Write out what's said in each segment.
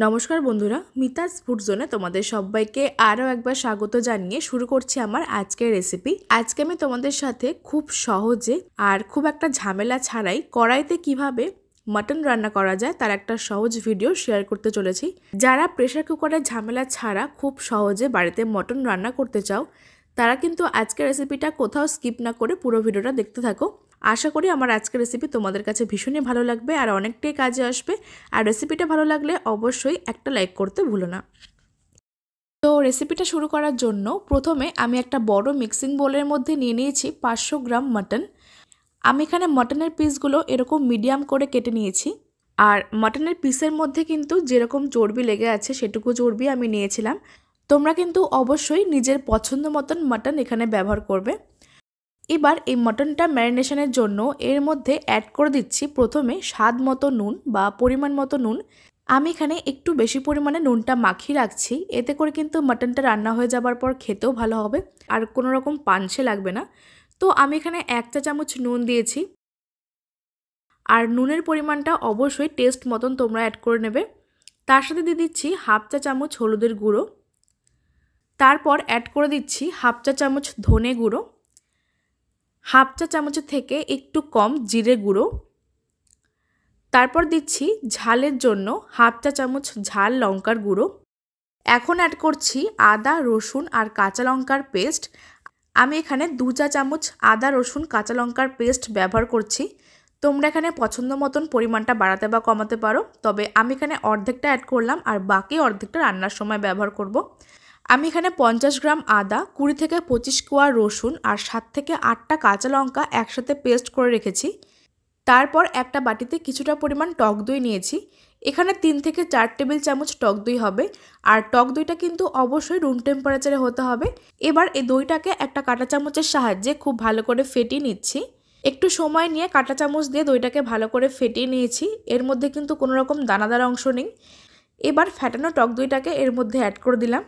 নমস্কার বন্ধুরা, মিতাজ ফুড জোনে তোমাদের সবাইকে আরও একবার স্বাগত জানিয়ে শুরু করছি আমার আজকের রেসিপি। আজকে আমি তোমাদের সাথে খুব সহজে আর খুব একটা ঝামেলা ছাড়াই কড়াইতে কিভাবে মাটন রান্না করা যায় তার একটা সহজ ভিডিও শেয়ার করতে চলেছি। যারা প্রেসার কুকারের ঝামেলা ছাড়া খুব সহজে বাড়িতে মটন রান্না করতে চাও তারা কিন্তু আজকের রেসিপিটা কোথাও স্কিপ না করে পুরো ভিডিওটা দেখতে থাকো। আশা করি আমার আজকের রেসিপি তোমাদের কাছে ভীষণই ভালো লাগবে আর অনেকটাই কাজে আসবে। আর রেসিপিটা ভালো লাগলে অবশ্যই একটা লাইক করতে ভুলো না। তো রেসিপিটা শুরু করার জন্য প্রথমে আমি একটা বড় মিক্সিং বোলের মধ্যে নিয়ে নিয়েছি 500 গ্রাম মাটন। আমি এখানে মাটনের পিসগুলো এরকম মিডিয়াম করে কেটে নিয়েছি। আর মাটনের পিসের মধ্যে কিন্তু যেরকম চর্বি লেগে আছে সেটুকু চর্বি আমি নিয়েছিলাম। তোমরা কিন্তু অবশ্যই নিজের পছন্দ মতন মাটন এখানে ব্যবহার করবে। এবার এই মটনটা ম্যারিনেশনের জন্য এর মধ্যে অ্যাড করে দিচ্ছি প্রথমে স্বাদ মতো নুন বা পরিমাণ মতো নুন। আমি এখানে একটু বেশি পরিমাণে নুনটা মাখিয়ে রাখছি, এতে করে কিন্তু মটনটা রান্না হয়ে যাবার পর খেতেও ভালো হবে আর কোনো রকম পানসে লাগবে না। তো আমি এখানে 1 চা চামচ নুন দিয়েছি। আর নুনের পরিমাণটা অবশ্যই টেস্ট মতন তোমরা অ্যাড করে নেবে। তার সাথে দিয়ে দিচ্ছি 1/2 চা চামচ হলুদের গুঁড়ো। তারপর অ্যাড করে দিচ্ছি 1/2 চা চামচ ধনে গুঁড়ো, 1/2 চা চামচের থেকে একটু কম জিরে গুঁড়ো। তারপর দিচ্ছি ঝালের জন্য 1/2 চা চামচ ঝাল লঙ্কার গুঁড়ো। এখন অ্যাড করছি আদা রসুন আর কাঁচা লঙ্কার পেস্ট। আমি এখানে 2 চা চামচ আদা রসুন কাঁচা লঙ্কার পেস্ট ব্যবহার করছি। তোমরা এখানে পছন্দ মতন পরিমাণটা বাড়াতে বা কমাতে পারো, তবে আমি এখানে অর্ধেকটা অ্যাড করলাম আর বাকি অর্ধেকটা রান্নার সময় ব্যবহার করব। আমি এখানে 50 গ্রাম আদা, 20 থেকে 25 কোয়া রসুন আর 7 থেকে 8টা কাঁচা লঙ্কা একসাথে পেস্ট করে রেখেছি। তারপর একটা বাটিতে কিছুটা পরিমাণ টক দই নিয়েছি। এখানে 3 থেকে 4 টেবিল চামচ টক দই হবে। আর টক দইটা কিন্তু অবশ্যই রুম টেম্পারেচারে হতে হবে। এবার এই দইটাকে একটা কাঁটা চামচের সাহায্যে খুব ভালো করে ফেটিয়ে নিচ্ছি। একটু সময় নিয়ে কাঁটা চামচ দিয়ে দইটাকে ভালো করে ফেটিয়ে নিয়েছি। এর মধ্যে কিন্তু কোনো রকম দানাদার অংশ নেই। এবার ফেটানো টক দইটাকে এর মধ্যে অ্যাড করে দিলাম।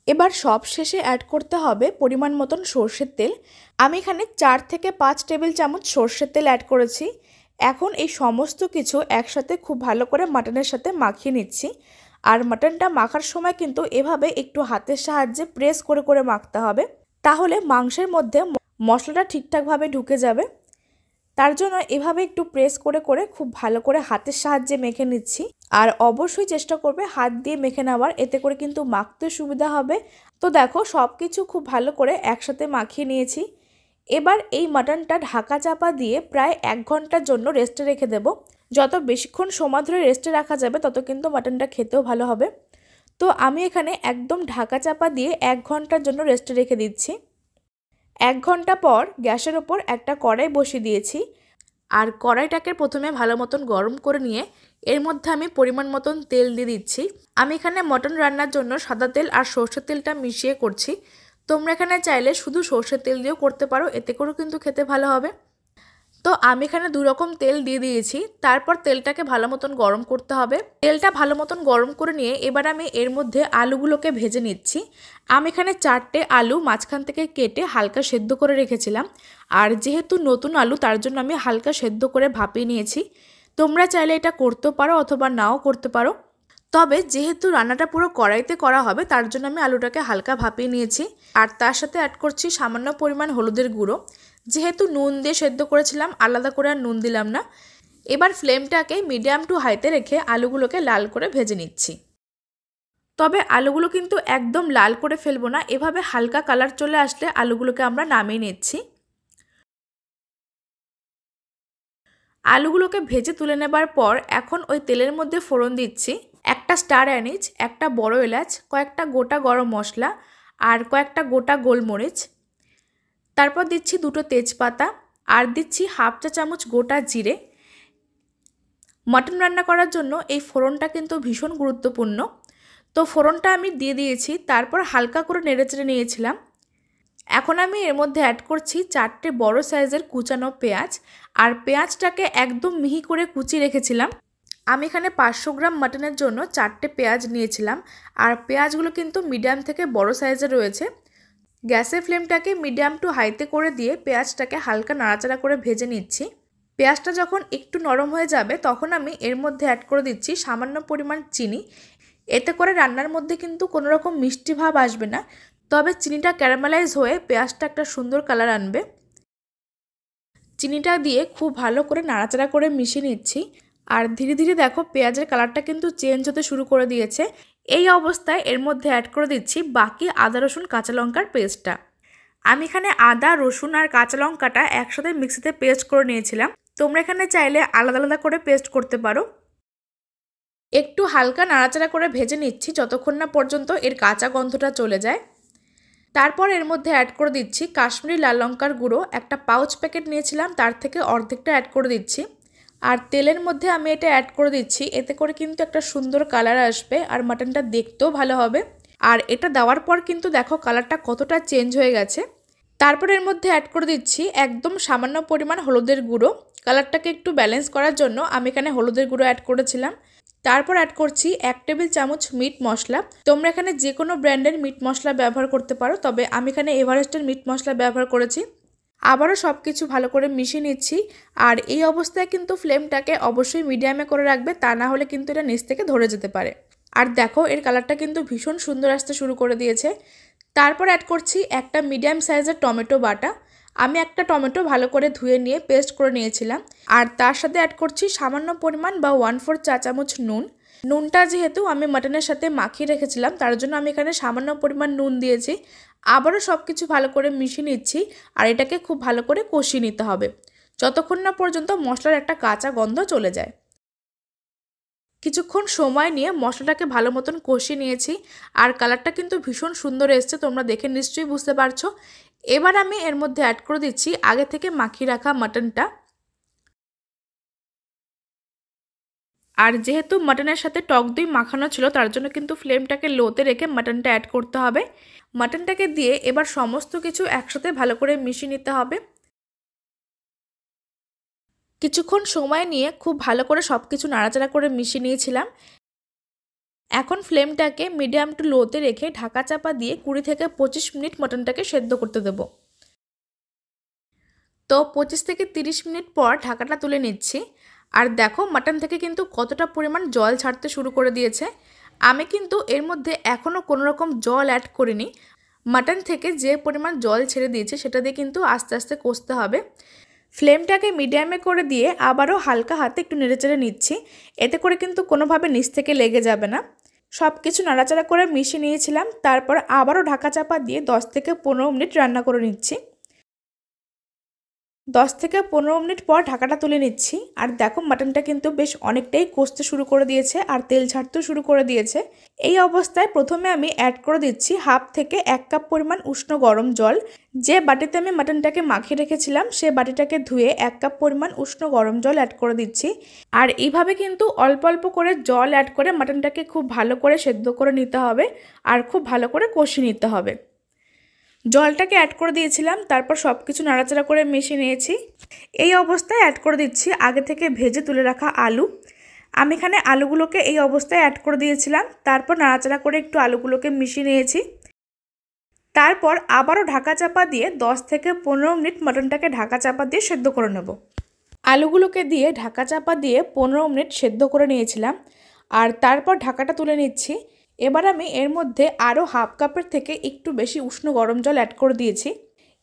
এবার সব শেষে অ্যাড করতে হবে পরিমাণ মতন সর্ষের তেল। আমি এখানে 4 থেকে 5 টেবিল চামচ সর্ষের তেল অ্যাড করেছি। এখন এই সমস্ত কিছু একসাথে খুব ভালো করে মাটনের সাথে মাখিয়ে নিচ্ছি। আর মাটনটা মাখার সময় কিন্তু এভাবে একটু হাতের সাহায্যে প্রেস করে করে মাখতে হবে, তাহলে মাংসের মধ্যে মশলাটা ঠিকঠাকভাবে ঢুকে যাবে। তার জন্য এভাবে একটু প্রেস করে করে খুব ভালো করে হাতের সাহায্যে মেখে নিচ্ছি। আর অবশ্যই চেষ্টা করবে হাত দিয়ে মেখে নেওয়ার, এতে করে কিন্তু মাখতে সুবিধা হবে। তো দেখো সব কিছু খুব ভালো করে একসাথে মাখিয়ে নিয়েছি। এবার এই মাটনটা ঢাকা চাপা দিয়ে প্রায় 1 ঘন্টার জন্য রেস্টে রেখে দেব। যত বেশিক্ষণ সময় ধরে রেস্টে রাখা যাবে তত কিন্তু মাটনটা খেতেও ভালো হবে। তো আমি এখানে একদম ঢাকা চাপা দিয়ে 1 ঘন্টার জন্য রেস্টে রেখে দিচ্ছি। 1 ঘন্টা পর গ্যাসের ওপর একটা কড়াই বসিয়ে দিয়েছি। আর কড়াইটাকে প্রথমে ভালো মতন গরম করে নিয়ে এর মধ্যে আমি পরিমাণ মতন তেল দিয়ে দিচ্ছি। আমি এখানে মটন রান্নার জন্য সাদা তেল আর সর্ষের তেলটা মিশিয়ে করছি। তোমরা এখানে চাইলে শুধু সর্ষের তেল দিয়েও করতে পারো, এতে করেও কিন্তু খেতে ভালো হবে। তো আমি এখানে 2 রকম তেল দিয়ে দিয়েছি। তারপর তেলটাকে ভালো মতন গরম করতে হবে। তেলটা ভালো মতন গরম করে নিয়ে এবার আমি এর মধ্যে আলুগুলোকে ভেজে নিচ্ছি। আমি এখানে 4টে আলু মাঝখান থেকে কেটে হালকা সেদ্ধ করে রেখেছিলাম। আর যেহেতু নতুন আলু তার জন্য আমি হালকা সেদ্ধ করে ভাপিয়ে নিয়েছি। তোমরা চাইলে এটা করতেও পারো অথবা নাও করতে পারো, তবে যেহেতু রান্নাটা পুরো কড়াইতে করা হবে তার জন্য আমি আলুটাকে হালকা ভাপিয়ে নিয়েছি। আর তার সাথে অ্যাড করছি সামান্য পরিমাণ হলুদের গুঁড়ো। যেহেতু নুন দিয়ে সেদ্ধ করেছিলাম আলাদা করে আর নুন দিলাম না। এবার ফ্লেমটাকে মিডিয়াম টু হাইতে রেখে আলুগুলোকে লাল করে ভেজে নিচ্ছি। তবে আলুগুলো কিন্তু একদম লাল করে ফেলবো না, এভাবে হালকা কালার চলে আসলে আলুগুলোকে আমরা নামিয়ে নিচ্ছি। আলুগুলোকে ভেজে তুলে নেবার পর এখন ওই তেলের মধ্যে ফোড়ন দিচ্ছি একটা স্টার অ্যানিজ, একটা বড় এলাচ, কয়েকটা গোটা গরম মশলা আর কয়েকটা গোটা গোলমরিচ। তারপর দিচ্ছি 2টো তেজপাতা আর দিচ্ছি 1/2 চা চামচ গোটা জিরে। মটন রান্না করার জন্য এই ফোড়নটা কিন্তু ভীষণ গুরুত্বপূর্ণ। তো ফোড়নটা আমি দিয়ে দিয়েছি, তারপর হালকা করে নেড়েচেড়ে নিয়েছিলাম। এখন আমি এর মধ্যে অ্যাড করছি 4টে বড় সাইজের কুচানো পেঁয়াজ। আর পেঁয়াজটাকে একদম মিহি করে কুচিয়ে রেখেছিলাম। আমি এখানে 500 গ্রাম মাটনের জন্য 4টে পেঁয়াজ নিয়েছিলাম। আর পেঁয়াজগুলো কিন্তু মিডিয়াম থেকে বড় সাইজের রয়েছে। গ্যাসের ফ্লেমটাকে মিডিয়াম টু হাইতে করে দিয়ে পেঁয়াজটাকে হালকা নাড়াচাড়া করে ভেজে নিচ্ছি। পেঁয়াজটা যখন একটু নরম হয়ে যাবে তখন আমি এর মধ্যে অ্যাড করে দিচ্ছি সামান্য পরিমাণ চিনি। এতে করে রান্নার মধ্যে কিন্তু কোনো রকম মিষ্টি ভাব আসবে না, তবে চিনিটা ক্যারামেলাইজ হয়ে পেঁয়াজটা একটা সুন্দর কালার আনবে। চিনিটা দিয়ে খুব ভালো করে নাড়াচাড়া করে মিশিয়ে নিচ্ছি। আর ধীরে ধীরে দেখো পেঁয়াজের কালারটা কিন্তু চেঞ্জ হতে শুরু করে দিয়েছে। এই অবস্থায় এর মধ্যে অ্যাড করে দিচ্ছি বাকি আদা রসুন কাঁচা লঙ্কার পেস্টটা। আমি এখানে আদা রসুন আর কাঁচা লঙ্কাটা একসাথে মিক্সিতে পেস্ট করে নিয়েছিলাম। তোমরা এখানে চাইলে আলাদা আলাদা করে পেস্ট করতে পারো। একটু হালকা নাড়াচাড়া করে ভেজে নিচ্ছি যতক্ষণ না পর্যন্ত এর কাঁচা গন্ধটা চলে যায়। তারপর এর মধ্যে অ্যাড করে দিচ্ছি কাশ্মীরি লাল লঙ্কার গুঁড়ো। একটা পাউচ প্যাকেট নিয়েছিলাম, তার থেকে অর্ধেকটা অ্যাড করে দিচ্ছি। আর তেলের মধ্যে আমি এটা অ্যাড করে দিচ্ছি, এতে করে কিন্তু একটা সুন্দর কালার আসবে আর মাটনটা দেখতেও ভালো হবে। আর এটা দেওয়ার পর কিন্তু দেখো কালারটা কতটা চেঞ্জ হয়ে গেছে। তারপর এর মধ্যে অ্যাড করে দিচ্ছি একদম সামান্য পরিমাণ হলুদের গুঁড়ো। কালারটাকে একটু ব্যালেন্স করার জন্য আমি এখানে হলুদের গুঁড়ো অ্যাড করেছিলাম। তারপর অ্যাড করছি 1 টেবিল চামচ মিট মশলা। তোমরা এখানে যে কোনো ব্র্যান্ডের মিট মশলা ব্যবহার করতে পারো, তবে আমি এখানে এভারেস্টের মিট মশলা ব্যবহার করেছি। আবারও সব কিছু ভালো করে মিশিয়ে নিচ্ছি। আর এই অবস্থায় কিন্তু ফ্লেমটাকে অবশ্যই মিডিয়ামে করে রাখবে, তা না হলে কিন্তু এটা নিচ থেকে ধরে যেতে পারে। আর দেখো এর কালারটা কিন্তু ভীষণ সুন্দর আসতে শুরু করে দিয়েছে। তারপর অ্যাড করছি একটা মিডিয়াম সাইজের টমেটো বাটা। আমি একটা টমেটো ভালো করে ধুয়ে নিয়ে পেস্ট করে নিয়েছিলাম। আর তার সাথে অ্যাড করছি সামান্য পরিমাণ বা 1/4 চা চামচ নুন। নুনটা যেহেতু আমি মাটনের সাথে মাখিয়ে রেখেছিলাম, তার জন্য আমি এখানে সামান্য পরিমাণ নুন দিয়েছি। আবারও সব কিছু ভালো করে মিশিয়ে নিচ্ছি। আর এটাকে খুব ভালো করে কষিয়ে নিতে হবে যতক্ষণ না পর্যন্ত মশলার একটা কাঁচা গন্ধ চলে যায়। কিছুক্ষণ সময় নিয়ে মশলাটাকে ভালো মতন কষিয়ে নিয়েছি। আর কালারটা কিন্তু ভীষণ সুন্দর এসছে, তোমরা দেখে নিশ্চয়ই বুঝতে পারছো। এবার আমি এর মধ্যে অ্যাড করে দিচ্ছি আগে থেকে মাখিয়ে রাখা মাটনটা। আর যেহেতু মাটনের সাথে টক দই মাখানো ছিল, তার জন্য কিন্তু ফ্লেমটাকে লোতে রেখে মাটনটা অ্যাড করতে হবে। মাটনটাকে দিয়ে এবার সমস্ত কিছু একসাথে ভালো করে মিশিয়ে নিতে হবে। কিছুক্ষণ সময় নিয়ে খুব ভালো করে সব কিছু নাড়াচাড়া করে মিশিয়ে নিয়েছিলাম। এখন ফ্লেমটাকে মিডিয়াম টু লোতে রেখে ঢাকা চাপা দিয়ে 20 থেকে 25 মিনিট মাটনটাকে সেদ্ধ করতে দেব। তো 25 থেকে 30 মিনিট পর ঢাকাটা তুলে নিচ্ছি। আর দেখো মাটন থেকে কিন্তু কতটা পরিমাণ জল ছাড়তে শুরু করে দিয়েছে। আমি কিন্তু এর মধ্যে এখনও কোনো রকম জল অ্যাড করিনি। মাটন থেকে যে পরিমাণ জল ছেড়ে দিয়েছে সেটা দিয়ে কিন্তু আস্তে আস্তে কষতে হবে। ফ্লেমটাকে মিডিয়ামে করে দিয়ে আবারও হালকা হাতে একটু নেড়েচেড়ে নিচ্ছি, এতে করে কিন্তু কোনোভাবে নিচ থেকে লেগে যাবে না। সব কিছু নাড়াচাড়া করে মিশিয়ে নিয়েছিলাম। তারপর আবারও ঢাকা চাপা দিয়ে 10 থেকে 15 মিনিট রান্না করে নিচ্ছি। 10 থেকে 15 মিনিট পর ঢাকাটা তুলে নিচ্ছি। আর দেখো মাটনটা কিন্তু বেশ অনেকটাই কষতে শুরু করে দিয়েছে আর তেল ছাড়তেও শুরু করে দিয়েছে। এই অবস্থায় প্রথমে আমি অ্যাড করে দিচ্ছি 1/2 থেকে 1 কাপ পরিমাণ উষ্ণ গরম জল। যে বাটিতে আমি মাটনটাকে মাখিয়ে রেখেছিলাম সে বাটিটাকে ধুয়ে 1 কাপ পরিমাণ উষ্ণ গরম জল অ্যাড করে দিচ্ছি। আর এইভাবে কিন্তু অল্প অল্প করে জল অ্যাড করে মাটনটাকে খুব ভালো করে সেদ্ধ করে নিতে হবে আর খুব ভালো করে কষিয়ে নিতে হবে। জলটাকে অ্যাড করে দিয়েছিলাম, তারপর সব কিছু নাড়াচাড়া করে মিশিয়ে নিয়েছি। এই অবস্থায় অ্যাড করে দিচ্ছি আগে থেকে ভেজে তুলে রাখা আলু। আমি এখানে আলুগুলোকে এই অবস্থায় অ্যাড করে দিয়েছিলাম। তারপর নাড়াচাড়া করে একটু আলুগুলোকে মিশিয়ে নিয়েছি। তারপর আবারও ঢাকা চাপা দিয়ে 10 থেকে 15 মিনিট মাটনটাকে ঢাকা চাপা দিয়ে সেদ্ধ করে নেব। আলুগুলোকে দিয়ে ঢাকা চাপা দিয়ে 15 মিনিট সেদ্ধ করে নিয়েছিলাম। আর তারপর ঢাকাটা তুলে নিচ্ছি। এবার আমি এর মধ্যে আরও 1/2 কাপের থেকে একটু বেশি উষ্ণ গরম জল অ্যাড করে দিয়েছি।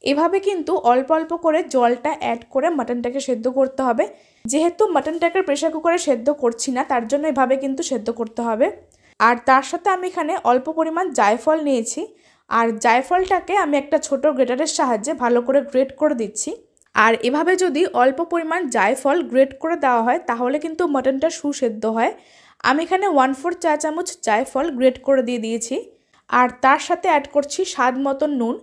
এভাবে কিন্তু অল্প অল্প করে জলটা অ্যাড করে মাটনটাকে সেদ্ধ করতে হবে। যেহেতু মাটনটাকে প্রেসার কুকারে সেদ্ধ করছি না, তার জন্য এভাবে কিন্তু সেদ্ধ করতে হবে। আর তার সাথে আমি এখানে অল্প পরিমাণ জায়ফল নিয়েছি। আর জায়ফলটাকে আমি একটা ছোট গ্রেটারের সাহায্যে ভালো করে গ্রেট করে দিচ্ছি। আর এভাবে যদি অল্প পরিমাণ জায়ফল গ্রেট করে দেওয়া হয় তাহলে কিন্তু মাটনটা সুসেদ্ধ হয়। আমি এখানে 1/4 চা চামচ জায়ফল গ্রেট করে দিয়ে দিয়েছি। আর তার সাথে অ্যাড করছি স্বাদ মতন নুন।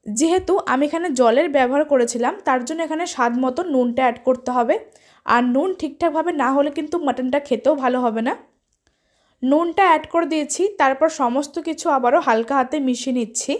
যেহেতু আমি এখানে জলের ব্যবহার করেছিলাম, তার জন্য এখানে স্বাদ মতো নুনটা অ্যাড করতে হবে। আর নুন ঠিকঠাকভাবে না হলে কিন্তু মাটনটা খেতেও ভালো হবে না। নুনটা অ্যাড করে দিয়েছি। তারপর সমস্ত কিছু আবারও হালকা হাতে মিশিয়ে নিচ্ছি।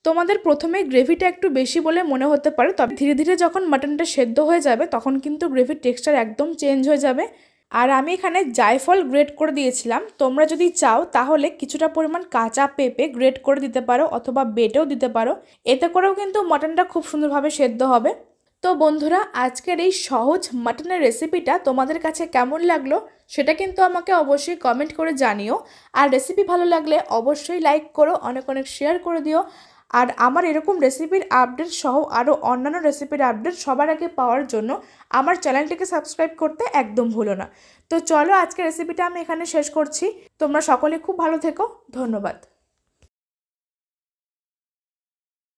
তোমাদের প্রথমে গ্রেভিটা একটু বেশি বলে মনে হতে পারে, তবে ধীরে ধীরে যখন মাটনটা সেদ্ধ হয়ে যাবে তখন কিন্তু গ্রেভির টেক্সচার একদম চেঞ্জ হয়ে যাবে। আর আমি এখানে জায়ফল গ্রেট করে দিয়েছিলাম। তোমরা যদি চাও তাহলে কিছুটা পরিমাণ কাঁচা পেঁপে গ্রেট করে দিতে পারো অথবা বেটেও দিতে পারো। এতে করেও কিন্তু মাটনটা খুব সুন্দরভাবে সেদ্ধ হবে। তো বন্ধুরা, আজকের এই সহজ মাটনের রেসিপিটা তোমাদের কাছে কেমন লাগলো সেটা কিন্তু আমাকে অবশ্যই কমেন্ট করে জানিও। আর রেসিপি ভালো লাগলে অবশ্যই লাইক করো, অনেক অনেক শেয়ার করে দিও। আর আমার এরকম রেসিপির আপডেট সহ আরও অন্যান্য রেসিপির আপডেট সবার আগে পাওয়ার জন্য আমার চ্যানেলটিকে সাবস্ক্রাইব করতে একদম ভুলো না। তো চলো, আজকের রেসিপিটা আমি এখানে শেষ করছি। তোমরা সকলে খুব ভালো থেকো। ধন্যবাদ।